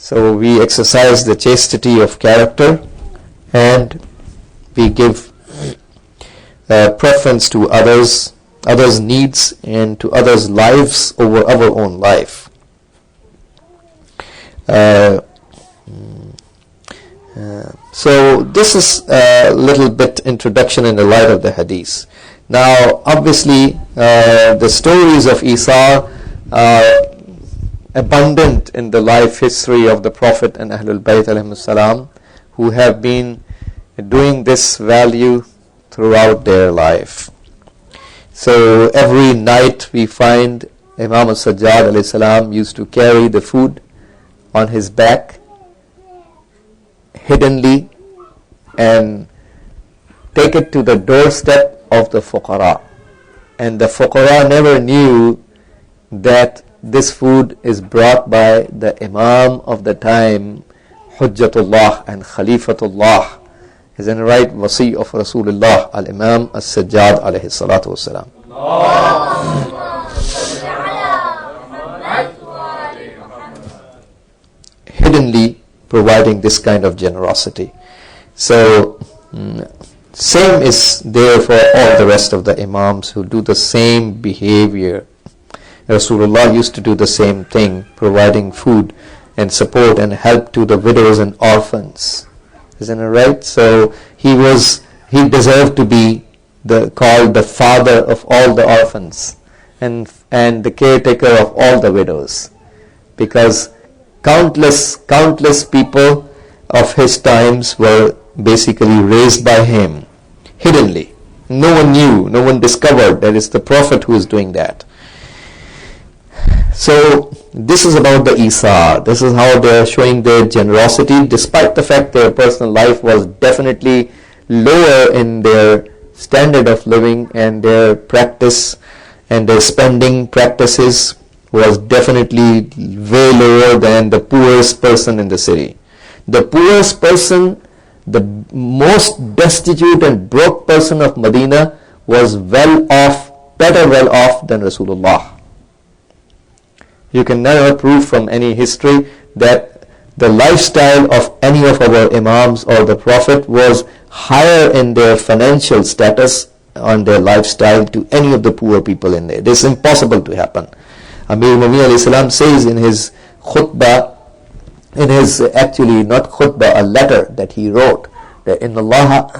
So we exercise the chastity of character, and we give preference to others' needs and to others' lives over our own life. So this is a little bit introduction in the light of the hadith. Now, obviously, the stories of Isa are abundant in the life history of the Prophet and Ahlul Bayt alayhim salam, who have been doing this value throughout their life. So every night we find Imam al-Sajjad alayhi salam used to carry the food on his back hiddenly and take it to the doorstep of the fuqara. And the fuqara never knew that this food is brought by the Imam of the time, Hujjatullah and Khalifatullah. Is in the right wasi of Rasulullah, Al-Imam As-Sajjad alayhi salatu wasalam. Hiddenly providing this kind of generosity. So, same is there for all the rest of the Imams who do the same behavior. Rasulullah used to do the same thing, providing food and support and help to the widows and orphans. Isn't it right? So he deserved to be called the father of all the orphans and the caretaker of all the widows, because countless people of his times were basically raised by him hiddenly. No one knew, no one discovered that it's the Prophet who is doing that. So this is about the Isa. This is how they are showing their generosity, despite the fact their personal life was definitely lower in their standard of living, and their practice and their spending practices was definitely way lower than the poorest person in the city. The poorest person, the most destitute and broke person of Medina was better well off than Rasulullah. You can never prove from any history that the lifestyle of any of our Imams or the Prophet was higher in their financial status on their lifestyle to any of the poor people in there. This is impossible to happen. Amir Mu'minin alayhi salam says in his khutbah, actually not khutbah, a letter that he wrote, that in Allah,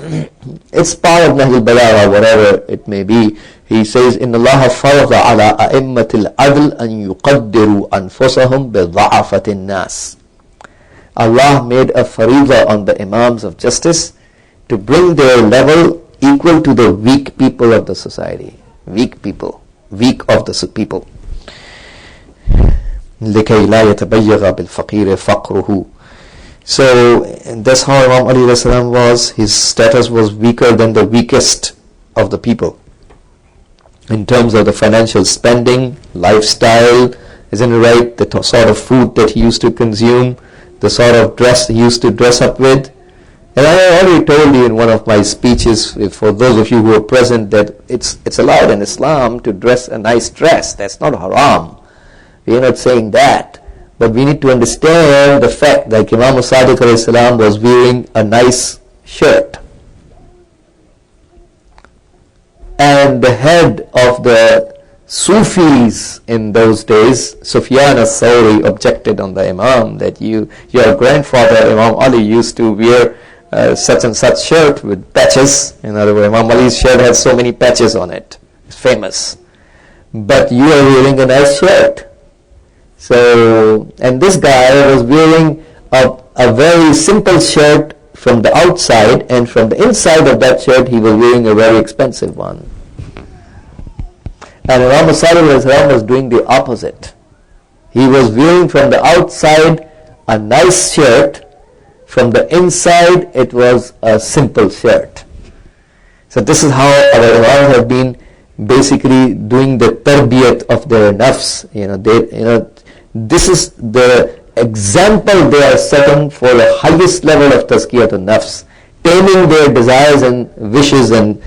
it's part of Nahjul Balagha, whatever it may be. He says, إِنَّ اللَّهَ فَرَضَ عَلَىٰ أَئِمَّةِ الْعَدْلِ أَنْ يُقَدِّرُوا أَنفُسَهُمْ بِضَعَفَةِ النَّاسِ. Allah made a fariḍah on the Imams of justice to bring their level equal to the weak people of the society. Weak of the people. لِكَيْ لَا يَتَبَيَّغَ بِالْفَقِيرِ فَقْرُهُ. So that's how Imam Ali alayhi salam was. His status was weaker than the weakest of the people in terms of the financial spending, lifestyle, isn't it right? The sort of food that he used to consume, the sort of dress he used to dress up with. And I already told you in one of my speeches, for those of you who are present, that it's allowed in Islam to dress a nice dress. That's not haram. We are not saying that. But we need to understand the fact that Imam Sadiq alayhi salam was wearing a nice shirt. And the head of the Sufis in those days, Sufyan as-Sawri, objected on the Imam that your grandfather Imam Ali used to wear such and such shirt with patches. In other words, Imam Ali's shirt had so many patches on it. It's famous. But you are wearing a nice shirt. So, and this guy was wearing a very simple shirt from the outside, and from the inside of that shirt he was wearing a very expensive one. And Imam Sadiq was doing the opposite. He was wearing from the outside a nice shirt, from the inside it was a simple shirt. So this is how our Imams have been basically doing the tarbiyat of their nafs. This is the example they are setting for the highest level of tazkiyat al-nafs, taming their desires and wishes and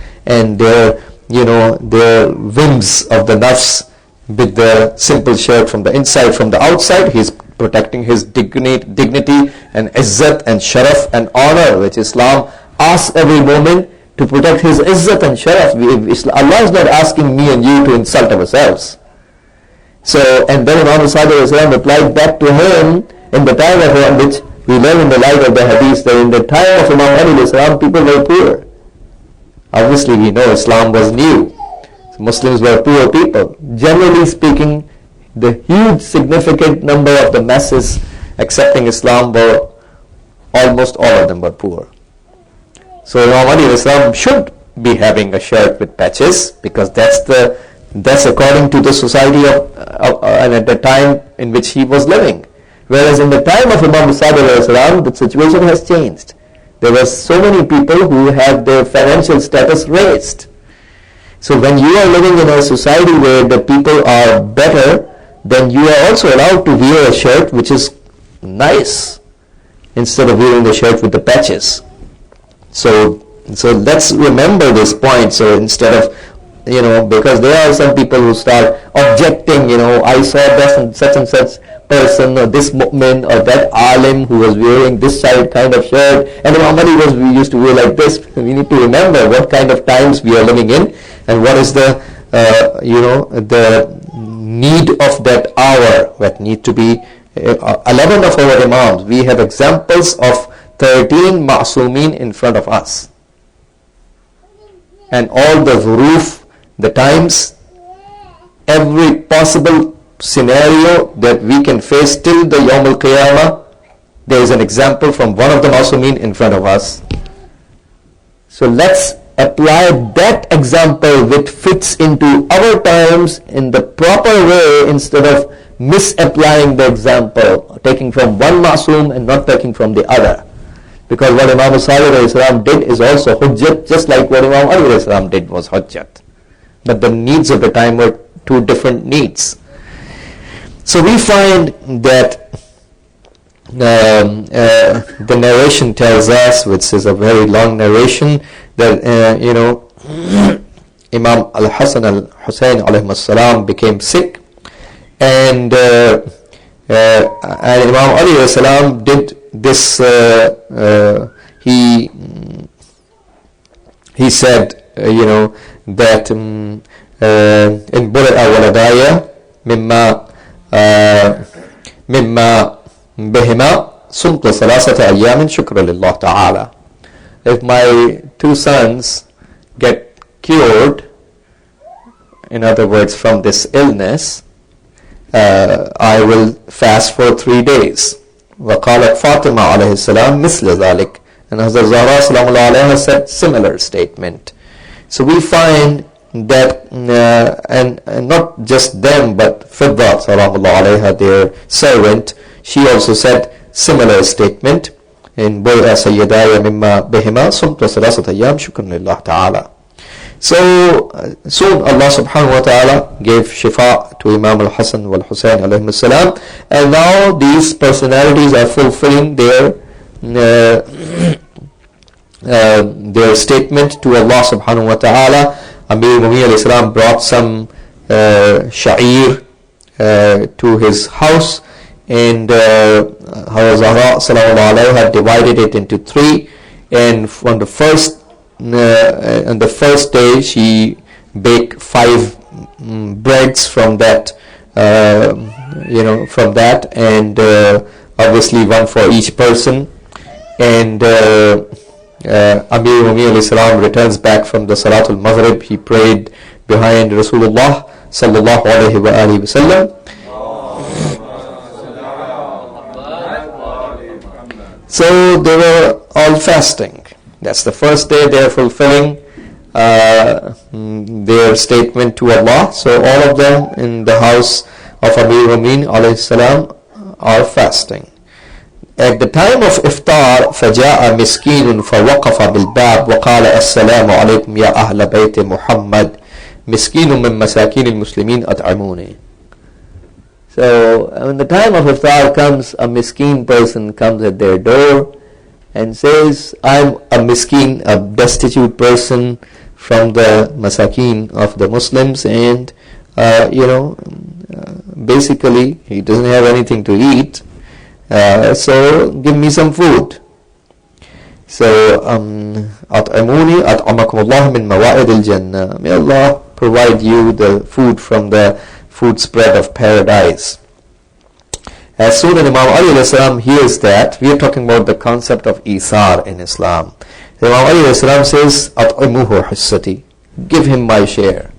their whims of the nafs with the simple shirt from the inside. From the outside, he's protecting his dignity and izzat and sharaf and honor, which Islam asks every moment to protect his izzat and sharaf. Allah is not asking me and you to insult ourselves. So, and then Imam Sadiq replied back to him in the time of which we learn in the light of the hadith that in the time of Imam Ali people were poor. Obviously we know Islam was new. So Muslims were poor people. Generally speaking, the huge significant number of the masses accepting Islam were, almost all of them were poor. So Imam Ali should be having a shirt with patches, because that's according to the society of and at the time in which he was living. Whereas in the time of Imam Sadiq, the situation has changed. There were so many people who have their financial status raised. So when you are living in a society where the people are better, then you are also allowed to wear a shirt which is nice instead of wearing the shirt with the patches. So let's remember this point. So instead of, because there are some people who start objecting, I saw this and such person or this mu'min or that alim who was wearing this kind of shirt, and Imam Ali used to wear like this. We need to remember what kind of times we are living in and what is the need of that hour. That need to be 11 of our imams. We have examples of 13 ma'sumin in front of us, and all the zuruf, the times, every possible scenario that we can face till the Yawm al-Qiyamah, there is an example from one of the ma'sumin in front of us. So let's apply that example which fits into our times in the proper way, instead of misapplying the example, taking from one ma'sum and not taking from the other. Because what Imam Sadiq did is also hujjat, just like what Imam Ali did was hujjat. But the needs of the time were two different needs. So we find that the narration tells us, which is a very long narration, that Imam al-Hasan al-Husayn alayhim as-salam became sick, and Imam Ali alayhi salam did this. He said, that in Bura'a waladaya mimma bihima sumtu salasata ayyamin shukra lillah ta'ala. If my two sons get cured, in other words from this illness, I will fast for 3 days. وقالت فاطمة عليه السلام مثل ذلك, and Hazrat Zahra salam alayha said similar statement. So we find that and not just them, but Fidda salam alayha, their servant, she also said similar statement in Bur'a Sayyidaya mimma bihima sumtu salasat ayyam shukran lillah ta'ala. So soon Allah subhanahu wa ta'ala gave shifa to Imam al-Hasan wal-Husayn alayhim salam, and now these personalities are fulfilling their statement to Allah subhanahu wa ta'ala. Amir Mumiyya alayhi salam brought some sha'ir to his house, and Hazrat Zahra salam alayha divided it into 3, and on the first day she baked 5 breads from that, and obviously one for each person. And Amir Mumiyya alayhi salam returns back from the Salatul Maghrib. He prayed behind Rasulullah sallallahu alayhi wa alihi wa sallam. So they were all fasting. That's the first day they are fulfilling their statement to Allah. So all of them in the house of Amir Mu'min alayhi salam are fasting. At the time of iftar, فَجَاءَ مِسْكِينٌ فَوَقَفَ بِالْبَابِ وَقَالَ السَّلَامُ عَلَيْكُمْ يَا أَهْلَ بَيْتِ مُحَمَّدٍ مِسْكِينٌ مِّن مَسَاكِينِ الْمُسْلِمِينَ أَطْعِمُونِي. So when the time of iftar comes, a miskin person comes at their door and says, I'm a miskin, a destitute person from the masakin of the Muslims, and basically he doesn't have anything to eat, so give me some food. So أطعموني أطعمكم الله من موائد الجنة. May Allah provide you the food from the food spread of paradise. As soon as Imam Ali alayhi salam hears that, we are talking about the concept of Isar in Islam. Imam Ali alayhi salam says, أطعموه حصتي, give him my share.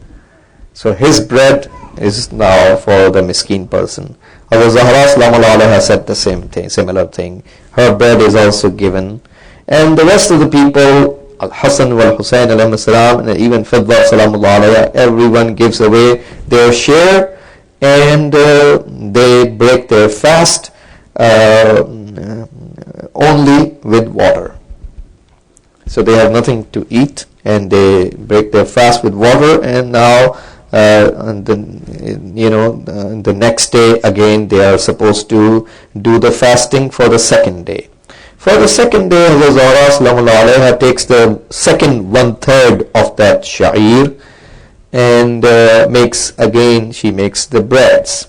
So his bread is now for the miskin person. Hazrat Zahra sallallahu alaihi said the same thing, similar thing. Her bread is also given. And the rest of the people, Al-Hasan wal-Husayn alayhi salam, and even Fidda sallallahu alayhi, everyone gives away their share, and they break their fast only with water. So they have nothing to eat, and they break their fast with water, and now the next day again they are supposed to do the fasting for the second day. For the second day, Hazrat Zahra sallallahu alayha takes the second 1/3 of that sha'ir and she makes the breads.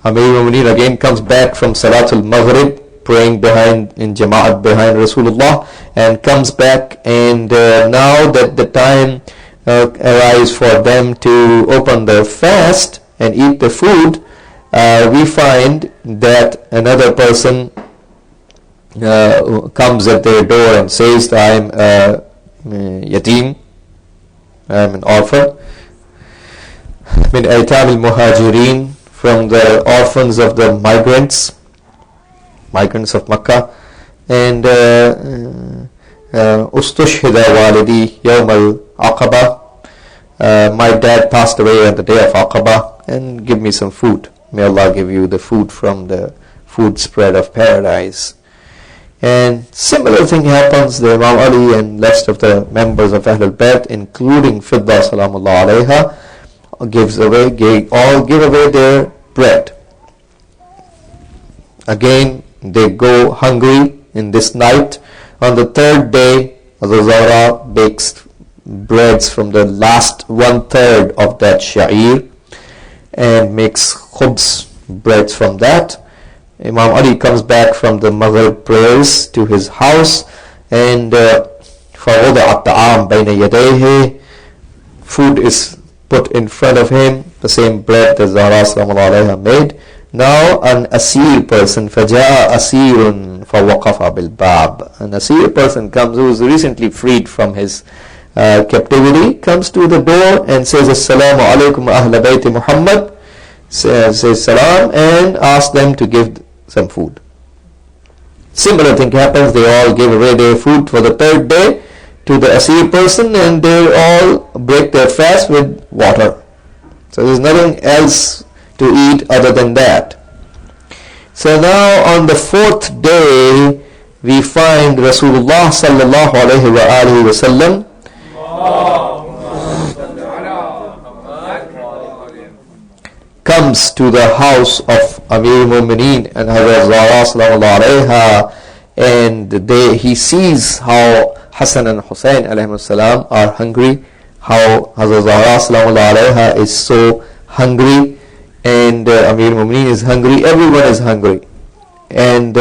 Amir al-Mu'mineen again comes back from Salatul Maghrib, praying in Jama'at behind Rasulullah, and comes back, and now that the time arrives for them to open their fast and eat the food, we find that another person comes at their door and says, I am yatim, I am an orphan, min aytam al-muhajirin, from the orphans of the migrants of Makkah, and ustushhida walidi yawm al-aqaba, my dad passed away on the day of Aqaba, and give me some food. May Allah give you the food from the food spread of paradise. And similar thing happens. The Imam Ali and rest of the members of Ahlul Bayt, including Fidda salamullah alayha, all give away their bread. Again, they go hungry in this night. On the third day, Hazrat Zahra bakes breads from the last 1/3 of that sha'ir and makes khubz, breads from that. Imam Ali comes back from the Maghrib prayers to his house, and فَوَضَعَ الطَّعَامُ بَيْنَ يَدَيْهِ, food is put in front of him, the same bread that Zahra sallallahu alayha made. Now an asir person, فَجَاءَ أَسِيرٌ فَوَقَفَ بِالْبَابِ, an asir person comes who is recently freed from his captivity, comes to the door and says, Assalamu alaikum ahla bayti Muhammad, says salam, and asks them to give some food. Similar thing happens. They all give away their food for the third day to the asir person, and they all break their fast with water. So there's nothing else to eat other than that. So now on the fourth day, we find Rasulullah sallallahu alayhi wa alihi wa sallam comes to the house of Amir al-Mu'mineen and Hazrat Zahra sallallahu alayha, and he sees how Hassan and Hussein alayhi salam are hungry, how Hazrat Zahra sallallahu alayha is so hungry, and Amir al-Mu'mineen is hungry, everyone is hungry. And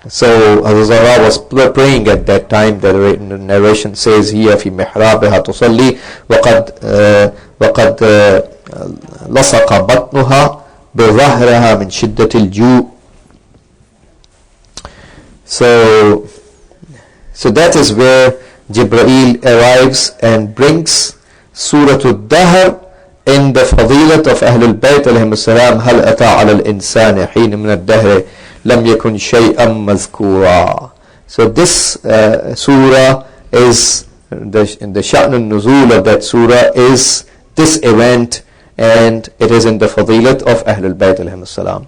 so Hazrat Zahra was praying at that time. The narration says, هي في محرابها تصلي وقد لصق بطنها بظهرها من شدة الجوع. So that is where Jibreel arrives and brings Surah Al-Dahr in the fadilat of Ahlul Bayt alayhim salam. هل أتى على الإنسان حين من الدهر لم يكن شيئا مذكورا. So this surah is in the Sha'n al-Nuzul of that surah is this event, and it is in the fadilat of Ahlul Bayt alayhim salam.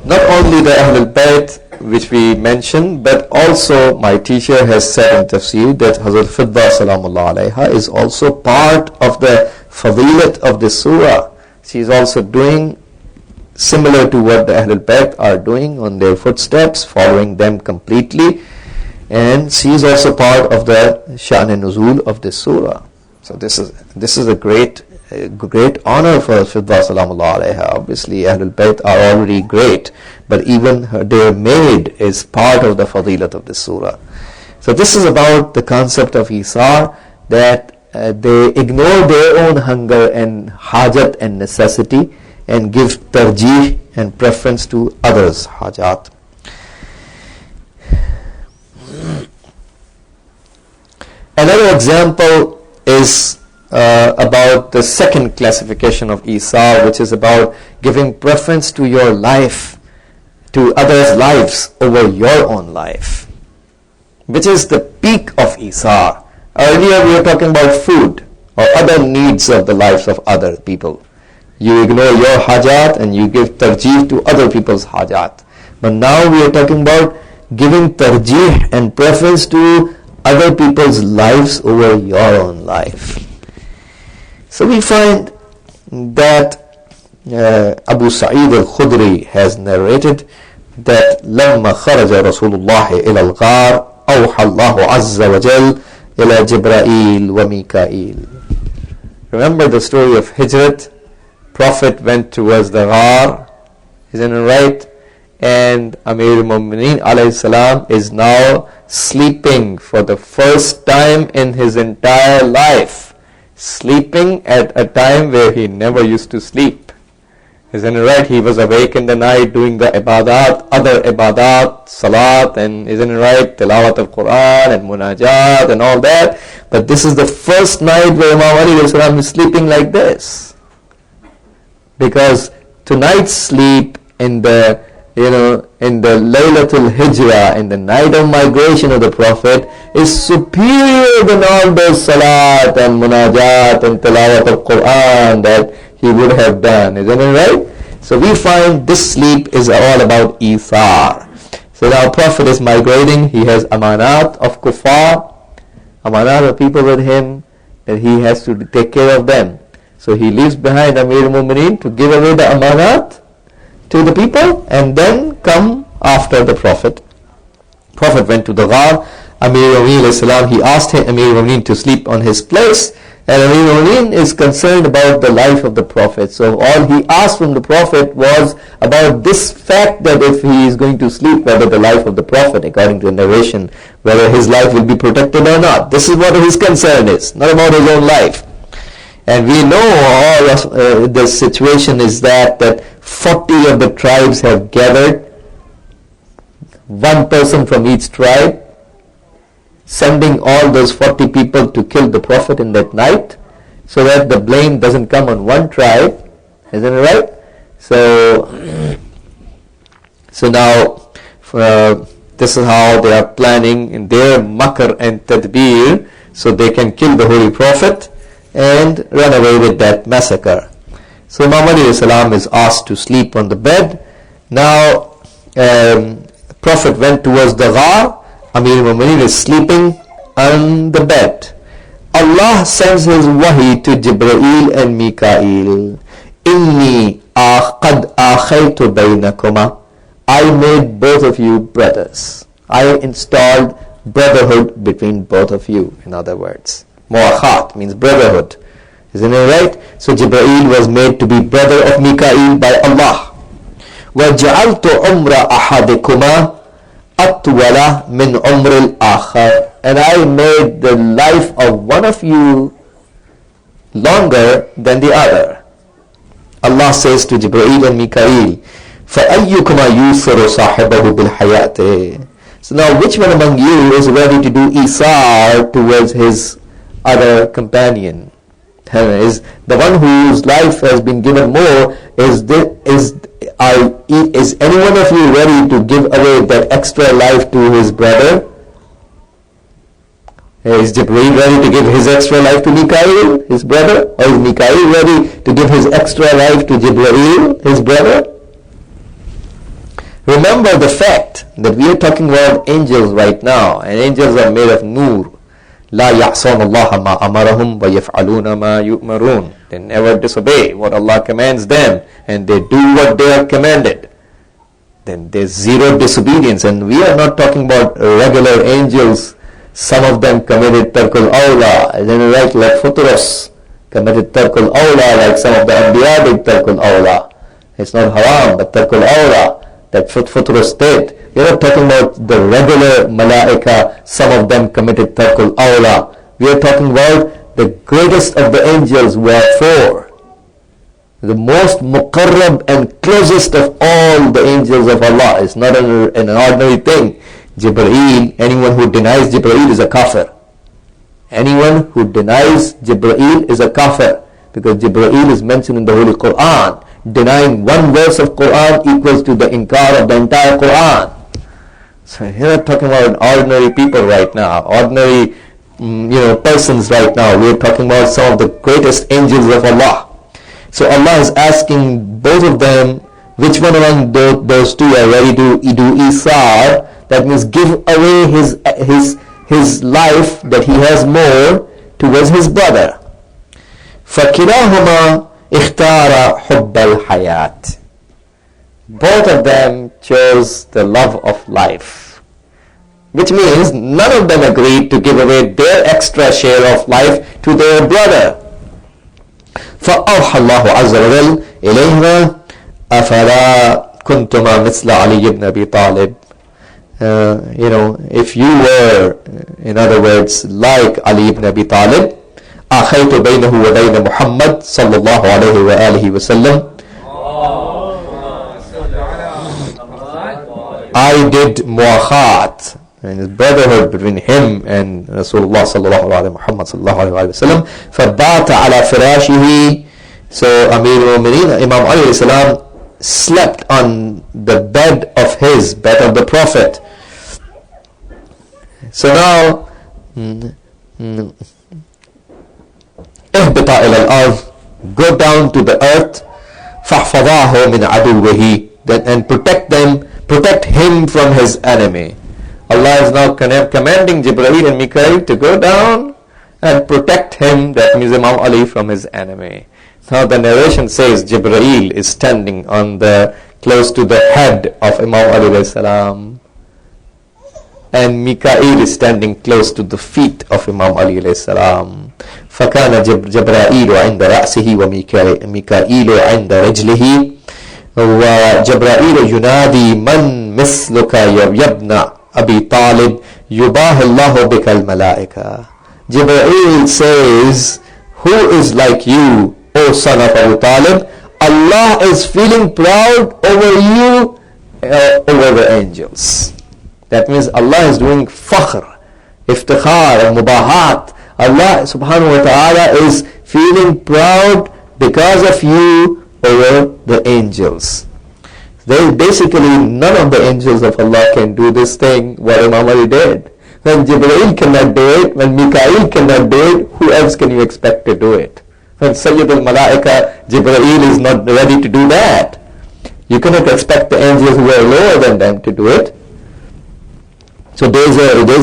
Not only the Ahlul Bayt which we mentioned, but also my teacher has said in tafsir that Hazrat Fidda salamullah alayha is also part of the fadilat of this surah. She is also doing similar to what the Ahlul Bayt are doing on their footsteps, following them completely. And she is also part of the Sha'n Nuzul of this surah. So this is a great honor for Fidda Salamullah alayha. Obviously Ahlul Bayt are already great, but even their maid is part of the fadilat of this surah. So this is about the concept of Isar, that they ignore their own hunger and hajat and necessity and give tarjih and preference to others' hajat. Another example is about the second classification of Isar, which is about giving preference to your life, to others' lives over your own life, which is the peak of Isar. Earlier we were talking about food or other needs of the lives of other people. You ignore your hajat and you give tarjih to other people's hajat. But now we are talking about giving tarjih and preference to other people's lives over your own life. So we find that Abu Sa'id al-Khudri has narrated that لما خرج رسول الله إلى الغار أوحى الله عز وجل إلى جبرائيل وميكائيل. Remember the story of Hijrat? Prophet went towards the Ghar, isn't it right? And Amir al-Mu'mineen alayhi salam is now sleeping for the first time in his entire life. Sleeping at a time where he never used to sleep. Isn't it right? He was awake in the night doing the ibadat, other ibadat, salat, and isn't it right? Tilawat al-Quran and munajat and all that. But this is the first night where Imam Ali salam is sleeping like this. Because tonight's sleep in the Laylatul Hijrah, in the night of migration of the Prophet, is superior than all those salat and munajat and tilawat al-Quran that he would have done. Isn't it right? So we find this sleep is all about Ithar. So now Prophet is migrating. He has amanat of kuffar, amanat of people with him, that he has to take care of them. So he leaves behind Amir al-Mu'mineen to give away the amanat to the people and then come after the Prophet. Prophet went to the Ghar. Amir al-Mu'mineen, he asked Amir al-Mu'mineen to sleep on his place. And Amir al-Mu'mineen is concerned about the life of the Prophet. So all he asked from the Prophet was about this fact, that if he is going to sleep, whether the life of the Prophet, according to the narration, whether his life will be protected or not. This is what his concern is, not about his own life. And we know all of the situation is that 40 of the tribes have gathered, one person from each tribe, sending all those 40 people to kill the Prophet in that night, so that the blame doesn't come on one tribe. Isn't it right? So now this is how they are planning in their makr and tadbir, so they can kill the Holy Prophet and run away with that massacre. So Imam Ali salam is asked to sleep on the bed. Now Prophet went towards the Ghar. Amir al-Mu'mineen is sleeping on the bed. Allah sends his wahi to Jibreel and Mikael. Inni qad akhaytu baynakuma. I made both of you brothers. I installed brotherhood between both of you. In other words, mu'akhat means brotherhood. Isn't it right? So Jibreel was made to be brother of Mikael by Allah. وَجَعَلْتُ عُمْرَ أَحَدِكُمَا أَطْوَلَ مِنْ عُمْرِ الْآخَرِ. And I made the life of one of you longer than the other. Allah says to Jibreel and Mikael, فَأَيُّكُمَا يُوثِرُ صَاحِبَهُ بِالْحَيَاةِ. So now which one among you is ready to do Isar towards his other companion? Is the one whose life has been given more, is any one of you ready to give away that extra life to his brother? Is Jibreel ready to give his extra life to Mikael, his brother? Or is Mikael ready to give his extra life to Jibreel, his brother? Remember the fact that we are talking about angels right now, and angels are made of nur. لا يعصون الله ما أمرهم ويفعلون ما يؤمرون. They never disobey what Allah commands them, and they do what they are commanded. then there's zero disobedience. And we are not talking about regular angels. Some of them committed tarkul awla, and then like Futuros committed tarkul awla, like some of the Anbiya did tarkul awla. It's not haram, but tarkul awla that Futuros did. We're not talking about the regular malaika. Some of them committed tarkul awla. We are talking about the greatest of the angels were four. The most muqarrab and closest of all the angels of Allah. Is not an ordinary thing. Jibreel, anyone who denies Jibreel is a kafir. Anyone who denies Jibreel is a kafir, because Jibreel is mentioned in the Holy Quran. Denying one verse of Quran equals to the inkar of the entire Quran. So here we're talking about ordinary people right now, ordinary persons right now. We're talking about some of the greatest angels of Allah. So Allah is asking both of them, which one among those two are ready to do Isar? That means give away his life that he has more towards his brother. فَكِلَاهُمَا اِخْتَارَ حُبَّ الْحَيَاةِ. Both of them chose the love of life, which means none of them agreed to give away their extra share of life to their brother. فَأَوْحَى اللَّهُ عَزَّ وَجَلَّ إِلَيْهِمَا أَفَلَا كُنْتُمَا مِثْلَ عَلِيِّ بْنِ أَبِي طَالِبٍ. If you were, in other words, like Ali ibn Abi Talib, أَخَيْتُ بَيْنَهُ وَبَيْنَ مُحَمَّدٍ صَلَّى اللَّهُ عَلَيْهِ وَآلِهِ وَسَلَّمَ. I did muakhat, and his brotherhood between him and Rasulullah sallallahu alaihi Muhammad sallallahu alaihi wasallam. فَبَاتَ عَلَى فِرَاشِهِ. So Amir al-Mu'mineen, Imam Ali alayhi salam, slept on the bed of the Prophet. So now, اهبطا إلى الأرض, go down to the earth, فاحفظاه من عدوه, and protect him from his enemy. Allah is now commanding Jibreel and Mikael to go down and protect him, that means Imam Ali, from his enemy. Now the narration says Jibreel is standing close to the head of Imam Ali alayhi salam, and Mikael is standing close to the feet of Imam Ali alayhi salam. فَكَانَ جَبْرَائِيلُ عِنْدَ رَأْسِهِ وَمِكَائِيلُ عِنْدَ رِجْلِهِ وَجَبْرَائِيلُ يُنَادِي مَنْ مِثْلُكَ يَبْنَ أَبِي طَالِبٍ يُبَاهِ اللَّهُ بِكَ الْمَلَائِكَةِ. Jibreel says, who is like you, O son of Abu Talib? Allah is feeling proud over you, over the angels. That means Allah is doing fakhr, iftikhar, and mubahat. Allah subhanahu wa ta'ala is feeling proud because of you over the angels. Basically, none of the angels of Allah can do this thing what Imam Ali did. When Jibreel cannot do it, when Mikael cannot do it, who else can you expect to do it? When Sayyid al-Malaika, Jibreel is not ready to do that. You cannot expect the angels who are lower than them to do it. So there's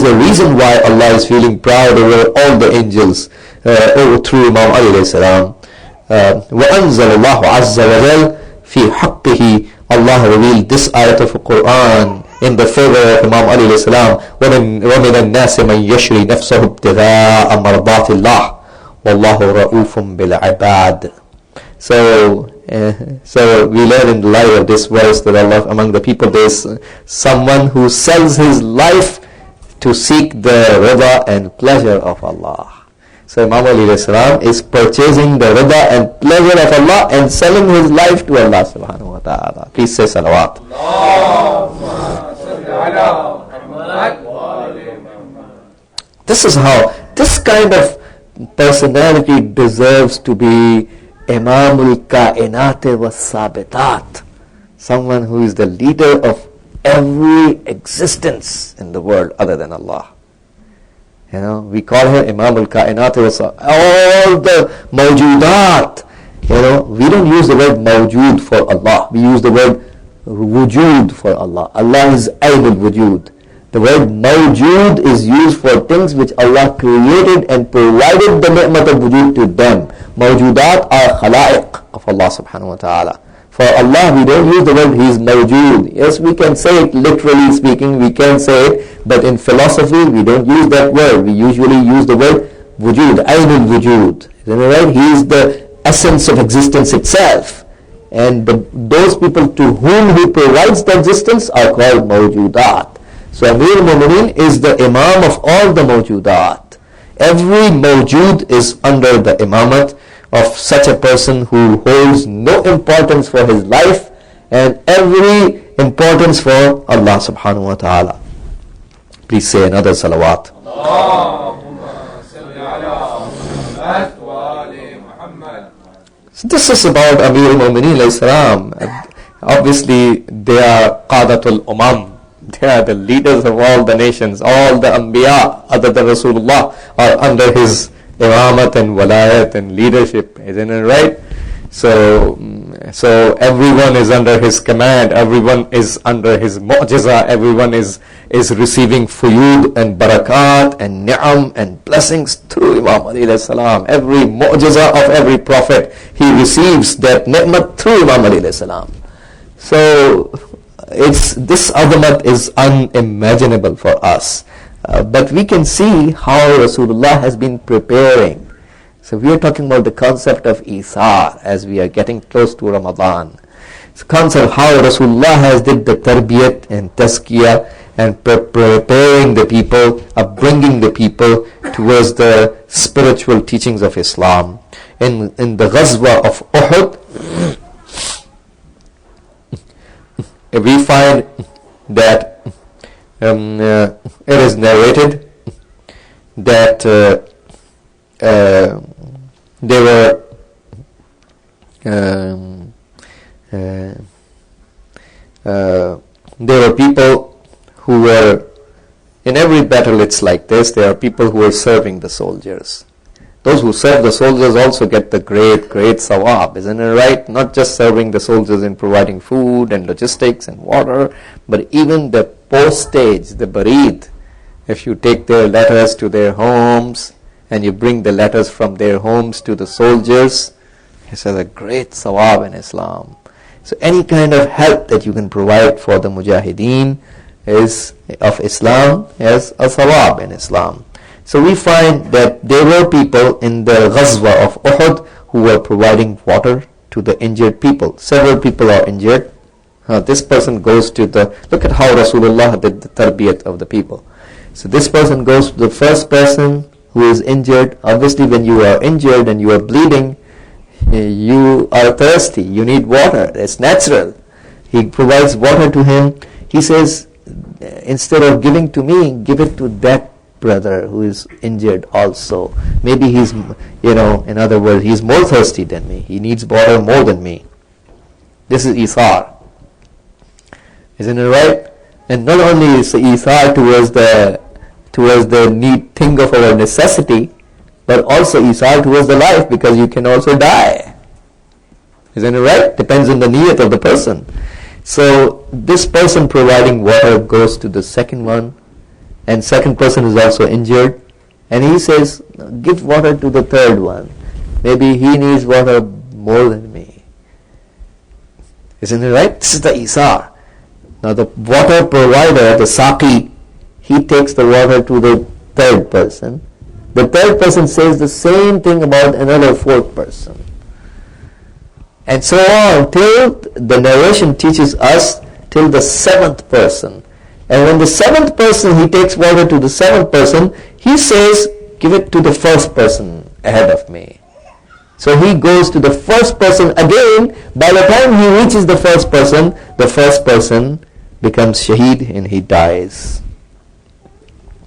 a reason why Allah is feeling proud over all the angels through Imam Ali alayhi salam. وَأَنزَلَ اللَّهُ عَزَّ وَجَلَّ فِي حَقِّهِ. Allah revealed this ayat of the Quran in the favor of Imam Ali alayhi salam. وَمِنَ النَّاسِ مَنْ يَشْرِي نَفْسَهُ ابْتِغَاءَ مَرْضَاتِ اللَّهِ وَاللَّهُ رَؤُوفٌ بِالْعِبَادِ. So we learn in the light of this verse that Allah, among the people there is someone who sells his life to seek the rida and pleasure of Allah. So Imam Ali alayhi salam is purchasing the rida and pleasure of Allah and selling his life to Allah subhanahu wa ta'ala. Please say salawat. This is how, this kind of personality deserves to be Imamul Kainat wa Sabitat, someone who is the leader of every existence in the world other than Allah. We call him Imamul Kainat wa Sabitat. All the mawjudat. We don't use the word mawjud for Allah. We use the word wujud for Allah. Allah is Ainul Wujud. The word mawjud is used for things which Allah created and provided the ni'mat of wujud to them. Mawjudat are khalaiq of Allah subhanahu wa ta'ala. For Allah, we don't use the word He is mawjood. Yes, we can say it literally speaking, we can say it, but in philosophy, we don't use that word. We usually use the word wujud, aynul wujud. Isn't it right? He is the essence of existence itself. And those people to whom He provides the existence are called mawjudat. So Amir al-Mu'mineen is the Imam of all the mawjudat. Every mawjud is under the imamat of such a person who holds no importance for his life and every importance for Allah subhanahu wa ta'ala. Please say another salawat. So this is about Amir al-Mu'mineen alayhi salam. Obviously they are Qadatul Umam. They are the leaders of all the nations. All the Anbiya other than Rasulullah are under his imamat and walayat and leadership, isn't it right? So everyone is under his command, everyone is under his mu'jiza, everyone is receiving fuyud and barakat and ni'am and blessings through Imam alayhi salam. Every mu'jiza of every prophet, he receives that ni'mat through Imam alayhi salam. So this azamat is unimaginable for us. But we can see how Rasulullah has been preparing. So we are talking about the concept of Isar as we are getting close to Ramadan. It's a concept of how Rasulullah has did the tarbiyat and tazkiyah and preparing the people, bringing the people towards the spiritual teachings of Islam. In the Ghazwa of Uhud, we find that it is narrated that there were people who were, in every battle it's like this, there are people who are serving the soldiers. Those who serve the soldiers also get the great sawab, isn't it right? Not just serving the soldiers in providing food and logistics and water, but even the postage, the barid. If you take their letters to their homes and you bring the letters from their homes to the soldiers, this is a great sawab in Islam. So any kind of help that you can provide for the mujahideen of Islam is a sawab in Islam. So we find that there were people in the Ghazwa of Uhud who were providing water to the injured people. Several people are injured. This person goes to look at how Rasulullah did the tarbiyat of the people. So this person goes to the first person who is injured. Obviously when you are injured and you are bleeding, you are thirsty, you need water. It's natural. He provides water to him. He says, instead of giving to me, give it to that brother who is injured also. Maybe he's, in other words, he's more thirsty than me. He needs water more than me. This is Isar. Isn't it right? And not only is Isar towards the need thing of our necessity, but also Isar towards the life, because you can also die. Isn't it right? Depends on the niyat of the person. So this person providing water goes to the second one, and second person is also injured, and he says, give water to the third one. Maybe he needs water more than me. Isn't it right? This is the Isar. Now the water provider, the Saqi, he takes the water to the third person. The third person says the same thing about another fourth person. And so on till the narration teaches us till the seventh person. And when the seventh person, he takes water to the seventh person, he says, give it to the first person ahead of me. So he goes to the first person again. By the time he reaches the first person becomes shaheed and he dies.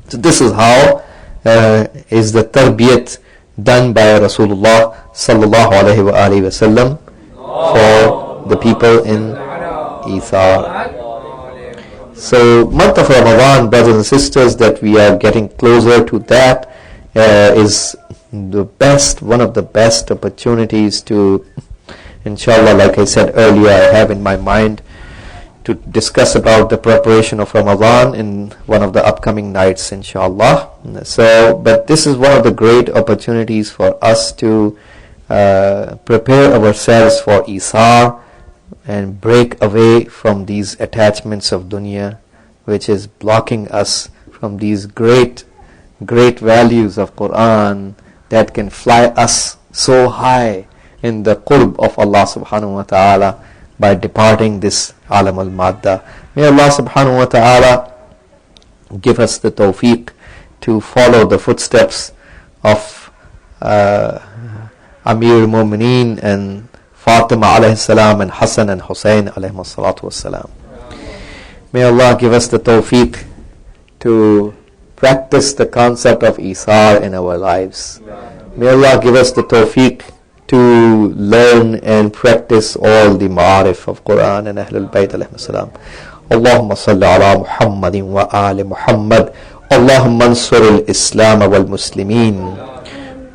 So this is how is the tarbiyat done by Rasulullah sallallahu alaihi wasallam for the people in Ithar. So month of Ramadan, brothers and sisters, that we are getting closer to that is one of the best opportunities to, inshallah, like I said earlier, I have in my mind to discuss about the preparation of Ramadan in one of the upcoming nights, inshallah. But this is one of the great opportunities for us to prepare ourselves for Isar, and break away from these attachments of dunya, which is blocking us from these great values of Quran that can fly us so high in the qurb of Allah subhanahu wa ta'ala by departing this alam al-madda. May Allah subhanahu wa ta'ala give us the tawfiq to follow the footsteps of Amir Mu'mineen and Fatima alayhi salam and Hassan and Hussein alayhi salatu wassalam. May Allah give us the tawfiq to practice the concept of Isar in our lives. May Allah give us the tawfiq to learn and practice all the ma'arif of Quran and Ahlul Bayt alayhi salam. Allahumma salli ala Muhammadin wa ali Muhammad. Allahumma ansur al-Islam wal-Muslimin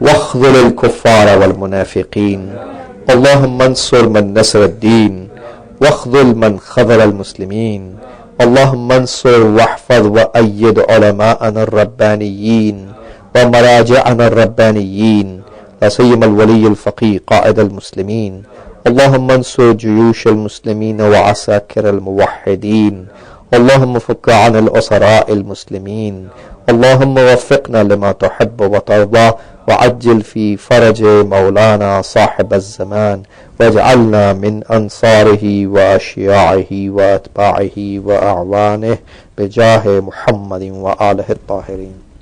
واخذل الكفار والمنافقين اللهم انصر من نصر الدين واخذل من خذل المسلمين اللهم انصر واحفظ وأيد علماءنا الربانيين ومراجعنا الربانيين لا سيما الولي الفقيه قائد المسلمين اللهم انصر جيوش المسلمين وعساكر الموحدين اللهم فك عن الأسراء المسلمين اللهم وفقنا لما تحب وترضى وعجل في فرج مولانا صاحب الزمان واجعلنا من أنصاره وأشياعه وأتباعه وأعوانه بجاه محمد وآله الطاهرين.